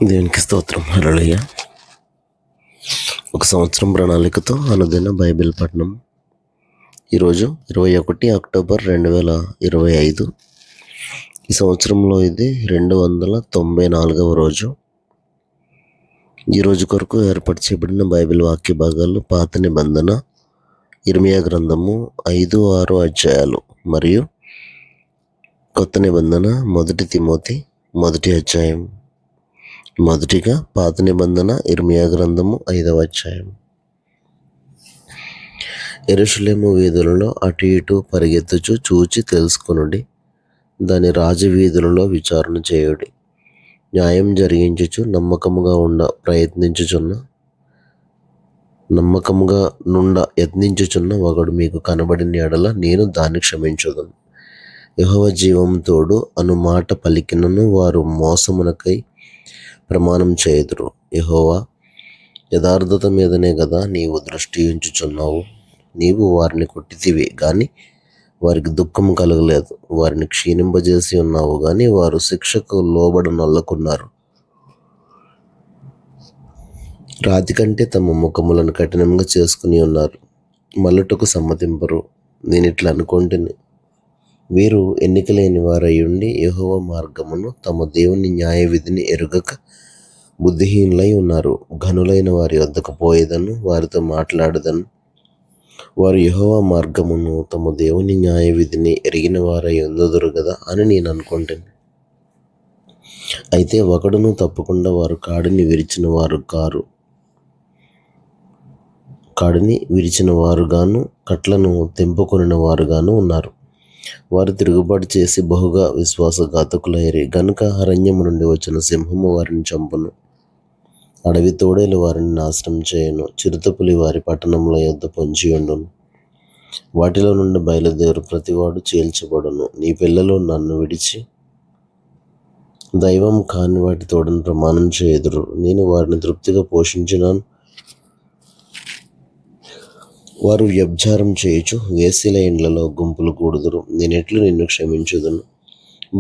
దేవునికి స్తోత్రం. హల్లెలూయా. ఒక సంవత్సరం ప్రణాళికతో అనుదిన బైబిల్ పఠనం. ఈరోజు 21 అక్టోబర్ 2025. ఈ సంవత్సరంలో ఇది 294వ రోజు. ఈరోజు కొరకు ఏర్పాటు చేయబడిన బైబిల్ వాక్య భాగాలు పాత నిబంధన ఇర్మియా గ్రంథము 5-6 అధ్యాయాలు మరియు కొత్త నిబంధన 1 తిమోతి 1 అధ్యాయం. మొదటిగా పాత నిబంధన ఇర్మియా గ్రంథము 5వ అధ్యాయం. యెరూషలేము వీధులలో అటు ఇటు పరిగెత్తుచు చూచి తెలుసుకొనుడి, దాని రాజవీధులలో విచారణ చేయుడి. న్యాయం జరిగించుచు నమ్మకముగా యత్నించుచున్న ఒకడు మీకు కనబడిన ఎడల నేను దాన్ని క్షమించుదును. యెహోవా జీవం తోడు అను మాట పలికినను వారు మోసమునకై ప్రమాణం చేయుదురు. యెహోవా యథార్థత మీదనే గదా నీవు దృష్టి ఉంచుచున్నావు. నీవు వారిని కొట్టితివి గాని వారికి దుఃఖం కలగలేదు. వారిని క్షీణింపజేసి ఉన్నావు గాని వారు శిక్షకు లోబడనొల్లకున్నారు. రాతి కంటే తమ ముఖములను కఠినంగా చేసుకుని ఉన్నారు, మల్లుటకు సమ్మతింపరు. నేనిట్లా అనుకొంటిని, వీరు ఎన్నికలేని వారయ్యుండి యెహోవా మార్గమును తమ దేవుని న్యాయ విధిని ఎరుగక బుద్ధిహీనులై ఉన్నారు. ఘనులైన వారి వద్దకు పోయేదను, వారితో మాట్లాడదను. వారు యెహోవా మార్గమును తమ దేవుని న్యాయ విధిని ఎరిగిన వారై ఉందుదురు గదా అని నేను అనుకుంటాను. అయితే ఒకడును తప్పకుండా వారు కాడిని విరిచిన వారుగాను కట్లను తెంపుకొనిన వారుగాను ఉన్నారు. వారు తిరుగుబాటు చేసి బహుగా విశ్వాసఘాతకులైరి గనుక అరణ్యము నుండి వచ్చిన సింహము వారిని చంపును, అడవి తోడేలు వారిని నాశనం చేయును, చిరుతపులి వారి పట్టణముల యొద్ద పొంచియుండును. వాటిలో నుండి బయలుదేరు ప్రతివాడు చీల్చబడును. నీ పిల్లలు నన్ను విడిచి దైవం కాని వాటి తోడని ప్రమాణం చేయుదురు. నేను వారిని తృప్తిగా పోషించినాను. వారు వ్యభిచారం చేయుచు వేశ్యల ఇండ్లలో గుంపులు కూడుదురు. నేనెట్లు నిన్ను క్షమించుదును?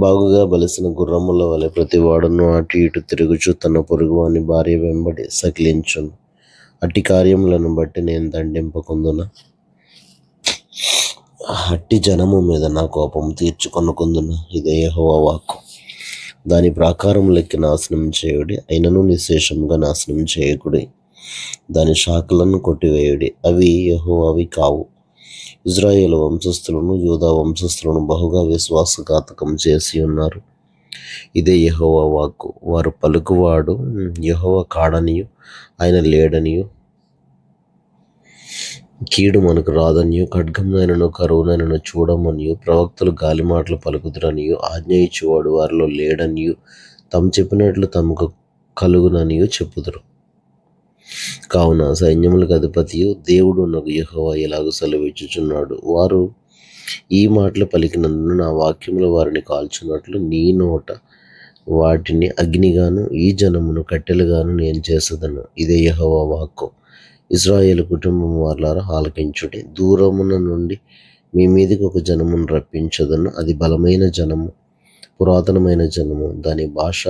బాగుగా బలిసిన గుర్రముల వలె ప్రతివాడును అటు ఇటు తిరుగుచు తన పొరుగువాని భార్య వెంబడి సకిలించును. అట్టి కార్యములను బట్టి నేను దండింపకుందునా? అట్టి జనము మీద నా కోపం తీర్చుకొనకుందునా? ఇదే యెహోవా వాక్కు. దాని ప్రాకారములెక్కి నాశనం చేయుడి, అయినను నిశ్శేషముగా నాశనం చేయకుడి. దాని శాఖలను కొట్టివేయుడి, అవి యెహోవావి కావు. ఇజ్రాయేలు వంశస్థులను యూదా వంశస్థులను బహుగా విశ్వాసఘాతకం చేసి ఉన్నారు. ఇదే యెహోవా వాక్కు. వారు పలుకువాడు యెహోవా కాడనియు ఆయన లేడనియు, కీడు మనకు రాదనియు, ఖడ్గమునైనను కరువునైనను చూడమనియు, ప్రవక్తలు గాలి మాటలు పలుకుదురనియు, ఆజ్ఞ ఇచ్చేవాడు వారిలో లేడనియు, తాము చెప్పినట్లు తమకు కలుగుననియు చెప్పుదురు. కావున సైన్యములకు అధిపతియు దేవుడు నాకు యెహోవా ఇలాగ సెలవిచ్చుచున్నాడు, వారు ఈ మాటలు పలికినందున నా వాక్యములు వారిని కాల్చున్నట్లు నీ నోట వాటిని అగ్నిగాను ఈ జనమును కట్టెలుగాను నేను చేసేదను. ఇదే యెహోవా వాక్కు. ఇశ్రాయేలు కుటుంబం వారులారా ఆలకించుడి. దూరమున నుండి మీ మీదికి ఒక జనమును రప్పించదను. అది బలమైన జనము, పురాతనమైన జనము. దాని భాష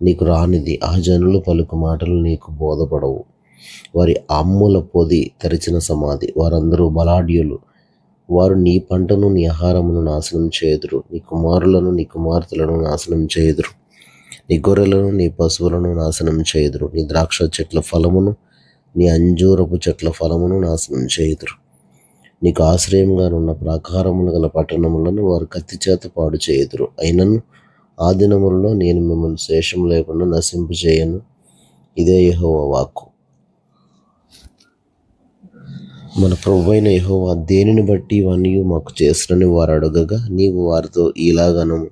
నీకు రానిది. ఆ జనులు పలుకు మాటలు నీకు బోధపడవు. వారి అమ్ముల పొది తెరిచిన సమాధి. వారందరూ బలాఢ్యులు. వారు నీ పంటను నీ ఆహారమును నాశనం చేయుదురు. నీ కుమారులను నీ కుమార్తెలను నాశనం చేయుదురు. నీ గొర్రెలను నీ పశువులను నాశనం చేయుదురు. నీ ద్రాక్ష చెట్ల ఫలమును నీ అంజూరపు చెట్ల ఫలమును నాశనం చేయుదురు. నీకు ఆశ్రయంగానున్న ప్రాకారములు గల పట్టణములను వారు కత్తి చేత పాడు చేయుదురు. అయినను ఆ దినములలో నేను మిమ్మల్ని శేషం లేకుండా నశింపజేయను. ఇదే యెహోవా వాక్కు. మన ప్రభువైన యెహోవా దేనిని బట్టి ఇవన్నీ మాకు చేసినని వారు అడగగా, నీవు వారితో ఇలాగనుము,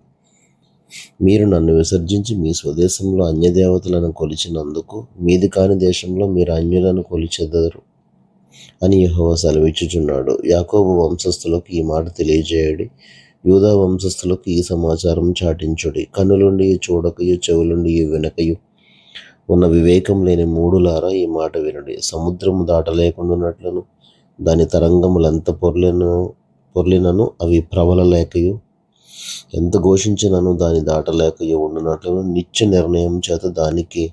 మీరు నన్ను విసర్జించి మీ స్వదేశంలో అన్యదేవతలను కొలిచినందుకు మీది కాని దేశంలో మీరు అన్యులను కొలిచెదరు అని యెహోవా సెలవిచ్చుచున్నాడు. యాకోబు వంశస్థులకు ఈ మాట తెలియజేయుడి, యూదా వంశస్థులకు ఈ సమాచారం చాటించుడి. కన్నులుండి చూడకయు చెవులుండి వినకయు ఉన్న వివేకం లేని మూడులారా ఈ మాట వినుడి. సముద్రము దాటలేకుండానట్లును దాని తరంగములెంత పొర్లినను అవి ప్రబలలేకయు ఎంత ఘోషించినను దాని దాటలేక ఉండునట్లు నిత్య నిర్ణయం చేత దానికి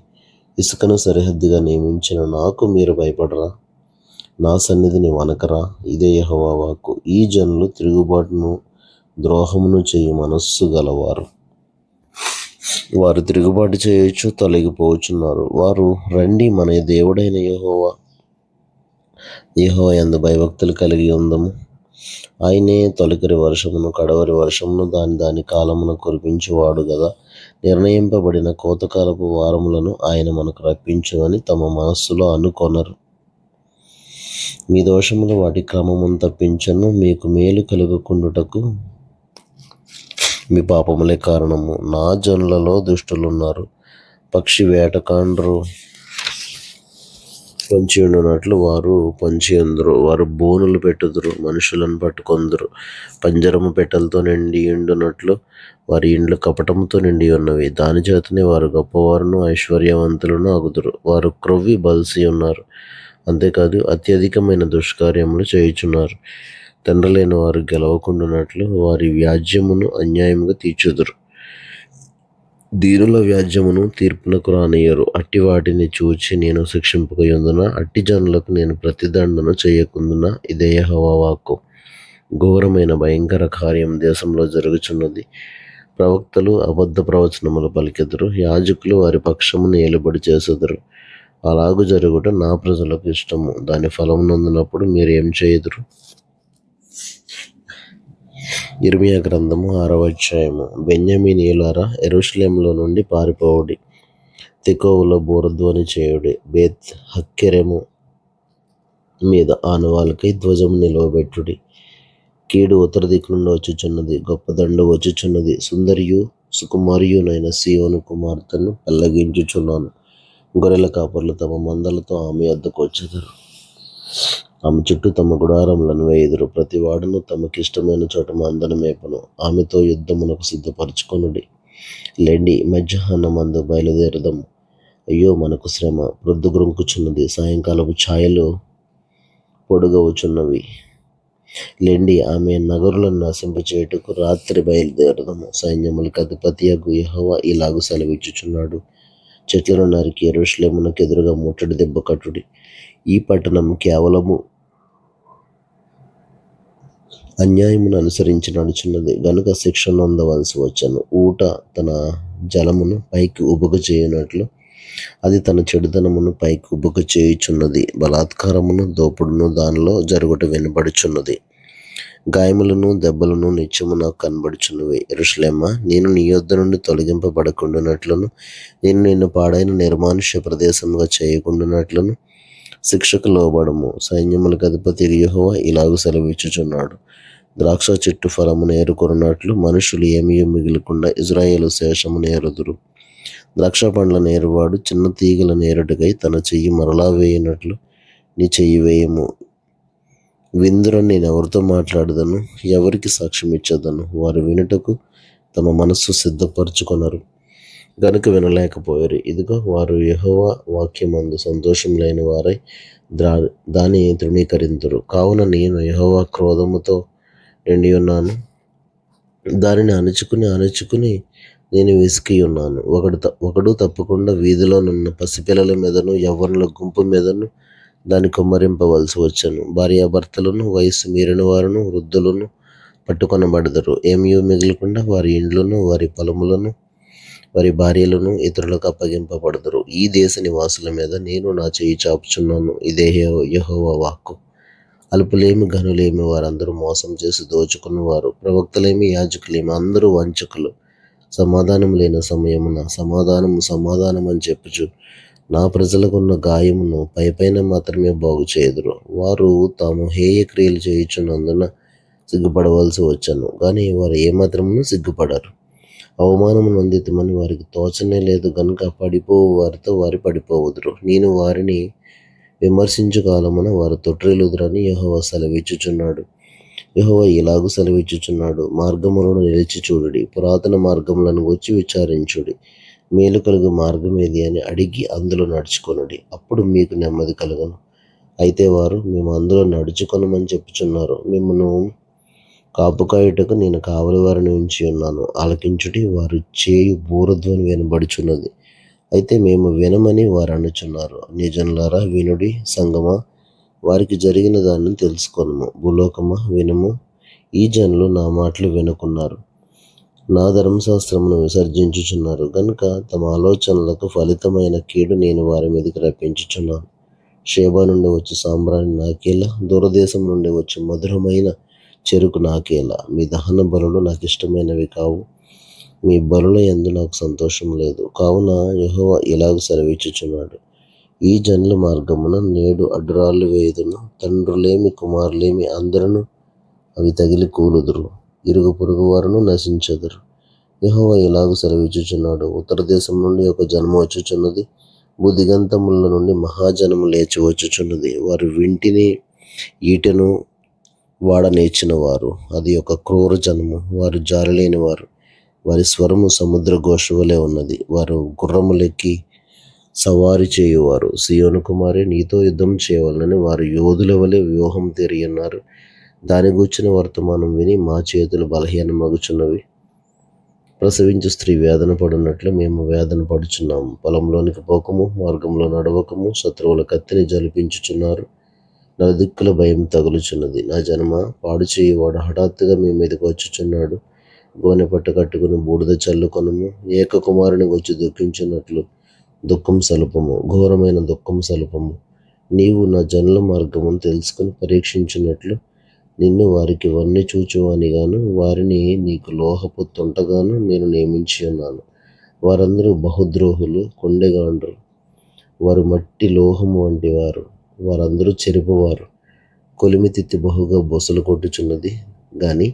ఇసుకను సరిహద్దుగా నియమించిన నాకు మీరు భయపడరా? నా సన్నిధిని వనకరా? ఇదే యెహోవా వాక్కు. ఈ జనులు తిరుగుబాటును ద్రోహమును చేయు మనస్సు గలవారు. వారు తిరుగుబాటు చేయొచ్చు, తొలగిపోవచ్చున్నారు. వారు రండి, మన దేవుడైన యెహోవా యందు భయభక్తులు కలిగి ఉందము. ఆయనే తొలకరి వర్షమును కడవరి వర్షమును దాని కాలమున కురిపించువాడు గదా. నిర్ణయింపబడిన కోతకాలపు వారములను ఆయన మనకు రప్పించునని తమ మనస్సులో అనుకొనరు. మీ దోషములు వాటి క్రమమును తప్పించను, మీకు మేలు కలుగకుండుటకు మీ పాపములే కారణము. నా జనులలో దుష్టులున్నారు, పక్షి వేటకాండ్రు పొంచి ఉండునట్లు వారు పొంచి ఉందరు. వారు బోనులు పెట్టుదురు, మనుషులను పట్టుకొందురు. పంజరము పెట్టెలతో నిండి ఉండునట్లు వారి ఇండ్లు కపటముతో నిండి ఉన్నవి. దాని చేతనే వారు గొప్పవారును ఐశ్వర్యవంతులను అగుదురు. వారు క్రొవ్వి బలిసి ఉన్నారు, అంతేకాదు అత్యధికమైన దుష్కార్యములు చేయుచున్నారు. తండ్రులైన వారు గెలవకుండునట్లు వారి వ్యాజ్యమును అన్యాయముగా తీర్చుదురు. దీనుల వ్యాజ్యమును తీర్పునకు రానియ్యరు. అట్టి వాటిని చూచి నేను శిక్షింపకయుందునా? అట్టి జనులకు నేను ప్రతిదండన చేయకుందునా? ఇదే యెహోవా వాక్కు. ఘోరమైన భయంకర కార్యం దేశంలో జరుగుచున్నది. ప్రవక్తలు అబద్ధ ప్రవచనములు పలికెదరు, యాజకులు వారి పక్షమును ఏలుబడి చేసెదరు. అలాగు జరుగుట నా ప్రజలకు ఇష్టము. దాని ఫలము నొందినప్పుడు మీరు ఏం చేయుదురు? ఇర్మియా గ్రంథము 6వ అధ్యాయము. బెన్యామీనీయులారా, యెరూషలేములో నుండి పారిపోవుడి. తెకోవలో బూరధ్వని చేయుడి. బేత్ హక్కెరెము మీద ఆనవాళ్ళకై ధ్వజము నిలువబెట్టుడి. కీడు ఉత్తర దిక్కు నుండి వచ్చుచున్నది, గొప్ప దండు వచ్చుచున్నది. సుందరియు సుకుమారియునైన సీయోను కుమార్తెను పెళ్లగించుచున్నాను. గొర్రెల కాపర్లు తమ మందలతో ఆమె వద్దకు వచ్చెదరు. ఆమె చుట్టూ తమ గుడారములను వేయుదురు. ప్రతి వాడును తమకిష్టమైన చోట మందను మేపను. ఆమెతో యుద్ధమునకు సిద్ధపరచుకొనుడి. లెండి, మధ్యాహ్నమందు బయలుదేరదము. అయ్యో, మనకు శ్రమ ప్రొద్దుగుంకుచున్నది, సాయంకాలపు ఛాయలు పొడుగవుచున్నవి. లెండి, ఆమె నగరులను నశింపచేయుటకు రాత్రి బయలుదేరదము. సైన్యములకు అధిపతియగు యెహోవా ఇలాగు సెలవిచ్చుచున్నాడు. చెట్లను నరికి యెరూషలేమునకు ఎదురుగా ముట్టడి దెబ్బ కట్టుడి. ఈ పట్టణం కేవలము అన్యాయమును అనుసరించి నడుచున్నది గనుక శిక్ష నొందవలసి వచ్చను. ఊట తన జలమును పైకి ఉబుక చేయునట్లు అది తన చెడుతనమును పైకి ఉబుక చేయుచున్నది. బలాత్కారమును దోపుడును దానిలో జరుగుట వినబడుచున్నది. గాయములను దెబ్బలను నిత్యము నాకు కనబడుచున్నవి. యెరూషలేమా, నేను నీ యొద్ద నుండి తొలగింపబడకుండానట్లును, నేను నిన్ను పాడైన నిర్మానుష్య ప్రదేశముగా చేయకుండానట్లును శిక్షకు లోబడము. సైన్యములకు అధిపతి యెహోవా ఇలాగు సెలవిచ్చుచున్నాడు. ద్రాక్ష చెట్టు ఫలమును ఏరుకొనున్నట్లు మనుషులు ఏమీ మిగిలకుండా ఇజ్రాయేలు శేషమును ఏరుదురు. ద్రాక్ష పండ్ల నేరువాడు చిన్న తీగల నేరుడుకై తన చెయ్యి మరలా వేయునట్లు నీ చెయ్యి వేయము. విందురని నేను ఎవరితో మాట్లాడదను? ఎవరికి సాక్ష్యం ఇచ్చేదను? వారు వినుటకు తమ మనస్సు సిద్ధపరచుకొనరు గనుక వినలేకపోయారు. ఇదిగో, వారు యెహోవా వాక్యమందు సంతోషం లేని వారై దాన్ని తృణీకరింతురు. కావున నేను యెహోవా క్రోధముతో నిండి ఉన్నాను. దానిని అణుచుకుని నేను విసికి ఉన్నాను. ఒకడు తప్పకుండా వీధిలోనున్న పసిపిల్లల మీదను యవ్వనుల గుంపు మీదను దాన్ని కుమ్మరింపవలసి వచ్చను. భార్యాభర్తలను, వయస్సు మీరిన వారును, వృద్ధులను పట్టుకొనబడదరు. ఏమీ మిగలకుండా వారి ఇండ్లను, వారి పొలములను, వారి భార్యలను ఇతరులకు అప్పగింపబడదరు. ఈ దేశ నివాసుల మీద నేను నా చెయ్యి చాపుచున్నాను. ఇదే యెహోవా వాక్కు. అల్పులేమి ఘనులేమి వారందరూ మోసం చేసి దోచుకున్నవారు. ప్రవక్తలేమి యాజకులేమి అందరూ వంచకులు. సమాధానం లేని సమయమున సమాధానం అని చెప్పుచు నా ప్రజలకున్న గాయమును పైపైన మాత్రమే బాగు చేయుదురు. వారు తాము హేయ క్రియలు చేయుచున్నందున సిగ్గుపడవలసి వచ్చను, కానీ వారు ఏమాత్రమును సిగ్గుపడరు. అవమానము నొందితమని వారికి తోచనే లేదు గనుక పడిపోవు వారితో వారు పడిపోవుదురు. నేను వారిని విమర్శించు కాలమున వారు తొట్టిల్లుదురని యెహోవా సెలవిచ్చుచున్నాడు. యెహోవా ఇలాగు సెలవిచ్చుచున్నాడు. మార్గములను నిలిచి చూడుడి, పురాతన మార్గములను గూర్చి విచారించుడి. మేలు కలుగు మార్గం ఏది అని అడిగి అందులో నడుచుకొనుడి, అప్పుడు మీకు నెమ్మది కలుగును. అయితే వారు మేము అందులో నడుచుకొనమని చెప్పుచున్నారు. మిమ్మను కాపు కాయుటకు నేను కావలి వారిని ఉంచి ఉన్నాను. ఆలకించుడి, వారు చేయు బూరధ్వని వినబడుచున్నది. అయితే మేము వినమని వారు అనుచున్నారు. అన్యజనులారా వినుడి, సంగమా వారికి జరిగిన దానిని తెలుసుకొనుము. భూలోకమా వినుము, ఈ జనులు నా మాటలు వినుకున్నారు, నా ధర్మశాస్త్రమును విసర్జించుచున్నారు గనుక తమ ఆలోచనలకు ఫలితమైన కీడు నేను వారి మీదకి రప్పించుచున్నాను. షేబా నుండి వచ్చి సాంబ్రాణి నాకేలా, దూరదేశం నుండి వచ్చి మధురమైన చెరుకు నాకేలా. మీ దహన బలులు నాకు ఇష్టమైనవి కావు, మీ బలుల యందు నాకు సంతోషం లేదు. కావున యెహోవా ఇలాగ సెలవిచ్చుచున్నాడు, ఈ జనుల మార్గమున నేడు అడ్డురాళ్ళు వేయుదును. తండ్రులేమి కుమారులేమి అందరూ అవి తగిలి కూలుదురు, ఇరుగు పొరుగు వారును నశించెదరు. యెహోవా ఇలాగ సెలవిచ్చుచున్నాడు, ఉత్తర దేశం నుండి ఒక జనము వచ్చుచున్నది, భూదిగంతముల నుండి మహాజనము లేచి వచ్చుచున్నది. వారు వింటిని ఈటెను వాడనేర్చిన వారు, అది ఒక క్రూర జనము, వారు జాలిలేని వారు. వారి స్వరము సముద్ర ఘోష వలె ఉన్నది. వారు గుర్రములెక్కి సవారి చేయువారు. సియోను కుమారి, నీతో యుద్ధం చేయవలనని వారు యోధుల వలె వ్యూహం తీరి ఉన్నారు. దాని గూర్చిన వర్తమానం విని మా చేతులు బలహీనమగుచున్నవి. ప్రసవించు స్త్రీ వేదన పడున్నట్లు మేము వేదన పడుచున్నాము. పొలంలోనికి పోకము, మార్గంలో నడవకము, శత్రువుల కత్తిని జలిపించుచున్నారు. నలుదిక్కుల భయం తగులుచున్నది. నా జనమ, పాడు చేయువాడు హఠాత్తుగా మీ మీదకి వచ్చుచున్నాడు. గోనె పట్టు కట్టుకుని బూడిద చల్లుకొనుము. ఏక కుమారుని వచ్చి దుఃఖించినట్లు దుఃఖం సలుపము, ఘోరమైన దుఃఖం సలుపము. నీవు నా జనుల మార్గమును తెలుసుకుని పరీక్షించినట్లు నిన్ను వారికి వన్నె చూచువానిగాను, వారిని నీకు లోహపు తొంటగాను నేను నియమించి ఉన్నాను. వారందరూ బహుద్రోహులు, కొండెగాండ్రు. వారు మట్టి లోహము వంటి వారు, వారందరూ చెరుపువారు. కొలిమితిత్తి బహుగా బొసలు కొట్టుచున్నది, గాని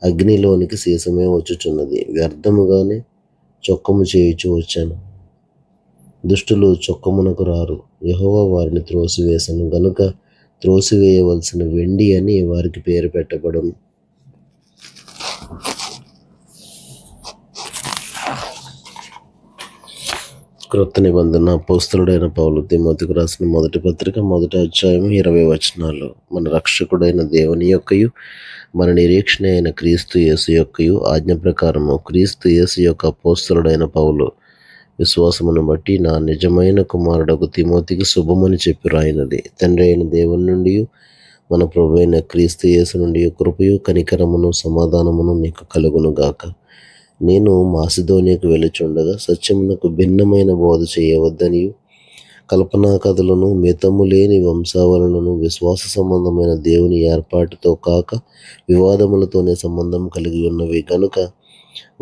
అగ్నిలోనికి సీసమే వచ్చుచున్నది. వ్యర్థముగానే చొక్కము చేయుచు వచ్చాను. దుష్టులు చొక్కమునకు రారు. యెహోవా వారిని త్రోసివేసను గనుక త్రోసివేయవలసిన వెండి అని వారికి పేరు పెట్టబడును. క్రొత్త నిబంధన అపోస్తలుడైన పౌలు తిమోతికి రాసిన మొదటి పత్రిక 1వ అధ్యాయం 20 వచనాలు. మన రక్షకుడైన దేవుని యొక్కయు మన నిరీక్షణ అయిన క్రీస్తు యేసు యొక్కయు ఆజ్ఞ ప్రకారము క్రీస్తు యేసు యొక్క అపోస్తలుడైన పౌలు విశ్వాసమును బట్టి నా నిజమైన కుమారుడకు తిమోతికి శుభమని చెప్పి రాయినది. తండ్రి అయిన దేవుని నుండి మన ప్రభు అయిన క్రీస్తు యేసు నుండి కృపయు కనికరమును సమాధానమును నీకు కలుగునుగాక. నేను మాసిదోనియాకు వెళ్ళుచుండగా సత్యమునకు భిన్నమైన బోధ చేయవద్దనియు, కల్పనా కథలను, మితము లేని వంశావళులను, విశ్వాస సంబంధమైన దేవుని ఏర్పాటుతో కాక వివాదములతోనే సంబంధం కలిగి ఉన్నవి గనుక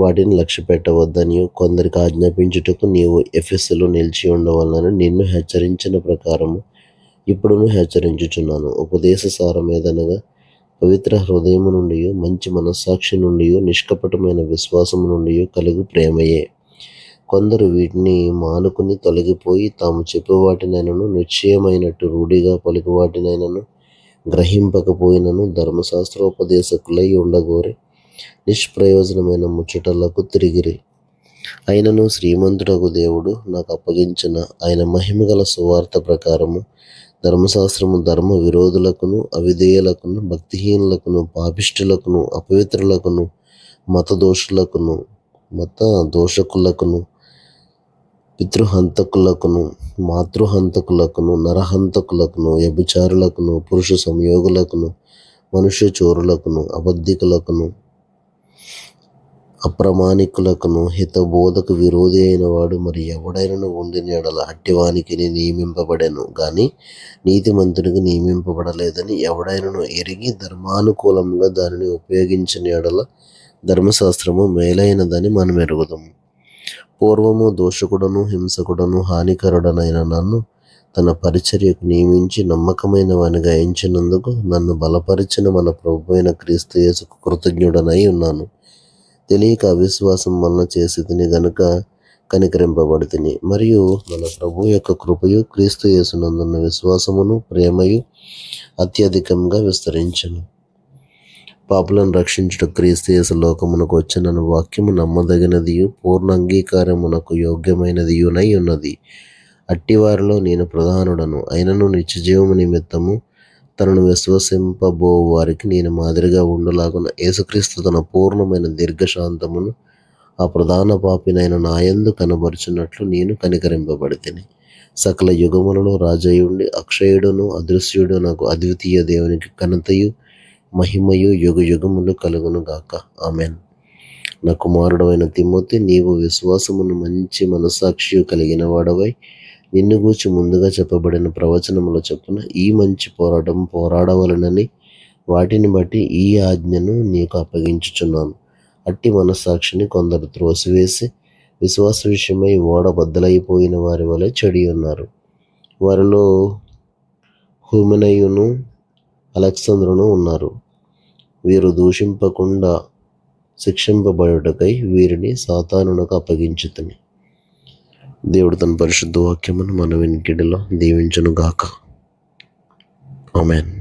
వాటిని లక్ష్య పెట్టవద్దనియు కొందరికి ఆజ్ఞాపించుటకు నీవు ఎఫెసులో నిలిచి ఉండవలనని నిన్ను హెచ్చరించిన ప్రకారము ఇప్పుడును హెచ్చరించుచున్నాను. ఉపదేశ సారమేదనగా పవిత్ర హృదయము నుండి, మంచి మనస్సాక్షి నుండి, నిష్కపటమైన విశ్వాసము నుండి కలుగు ప్రేమయే. కొందరు వీటిని మానుకుని తొలగిపోయి తాము చెప్పువాటినైనను, నిశ్చయమైనట్టు రూఢిగా పలుకువాటినైనను గ్రహింపకపోయినను ధర్మశాస్త్రోపదేశకులై ఉండగోరి నిష్ప్రయోజనమైన ముచ్చటలకు తిరిగిరి. అయినను శ్రీమంతుడగు దేవుడు నాకు అప్పగించిన ఆయన మహిమగల సువార్త ప్రకారము ధర్మశాస్త్రము ధర్మ విరోధులకును, అవిధేయులకును, భక్తిహీనులకును, పాపిష్టులకును, అపవిత్రులకును, మత దోషకులకును, పితృహంతకులకును, మాతృహంతకులకును, నరహంతకులకును, వ్యభిచారులకును, పురుష సంయోగులకును, మనుష్య చోరులకును, అబద్ధికులకును, అప్రమాణికులకును, హితబోధకు విరోధి అయిన వాడు మరి ఎవడైనను ఉండిన యెడల అట్టివానికి నియమింపబడెను గాని నీతిమంతునికి నియమింపబడలేదని ఎవడైనను ఎరిగి ధర్మానుకూలంగా దానిని ఉపయోగించిన యెడల ధర్మశాస్త్రము మేలైనదని మనం ఎరుగుదాము. పూర్వము దోషకుడను, హింసకుడను, హానికరుడనైన నన్ను తన పరిచర్యకు నియమించి నమ్మకమైన వానిగా ఎంచినందుకు నన్ను బలపరిచిన మన ప్రభు అయిన క్రీస్తు యేసుకు కృతజ్ఞుడనై ఉన్నాను. తెలియక అవిశ్వాసం వలన చేసి తిని గనుక కనికరింపబడితిని. మరియు మన ప్రభు యొక్క కృపయు క్రీస్తు యేసునందున్న విశ్వాసమును ప్రేమయు అత్యధికంగా విస్తరించెను. పాపులను రక్షించుట క్రీస్తు యేసు లోకమునకు వచ్చిన వాక్యము నమ్మదగినదియు పూర్ణ అంగీకారమునకు యోగ్యమైనదియునై ఉన్నది. అట్టివారిలో నేను ప్రధానుడను. అయినను నిత్యజీవము నిమిత్తము తనను విశ్వసింపబో వారికి నేను మాదిరిగా ఉండులాగున యేసుక్రీస్తు తన పూర్ణమైన దీర్ఘశాంతమును ఆ ప్రధాన పాపినైన నాయందు కనబరుచున్నట్లు నేను కనికరింపబడితిని. సకల యుగములలో రాజయుండి అక్షయుడును అదృశ్యుడు నాకు అద్వితీయ దేవునికి ఘనతయు మహిమయు యుగ యుగములు కలుగును గాక. ఆమెన్. నా కుమారుడవైన తిమోతి, నీవు విశ్వాసమును మంచి మనస్సాక్షియు కలిగిన వాడవై నిన్ను గూర్చి ముందుగా చెప్పబడిన ప్రవచనముల చొప్పున ఈ మంచి పోరాటం పోరాడవలనని వాటిని బట్టి ఈ ఆజ్ఞను నీకు అప్పగించుచున్నాను. అట్టి మనస్సాక్షిని కొందరు త్రోసివేసి విశ్వాస విషయమై ఓడ బద్దలైపోయిన వారి వలె చెడి ఉన్నారు. వారిలో హుమెనయును అలెగ్జాంద్రును ఉన్నారు. వీరు దూషింపకుండా శిక్షింపబడుటకై వీరిని సాతానునకు అప్పగించుతుని. దేవుడు తన పరిశుద్ధ వాక్యమును మన వినికిడిలో దీవించును గాక. ఆమెన్.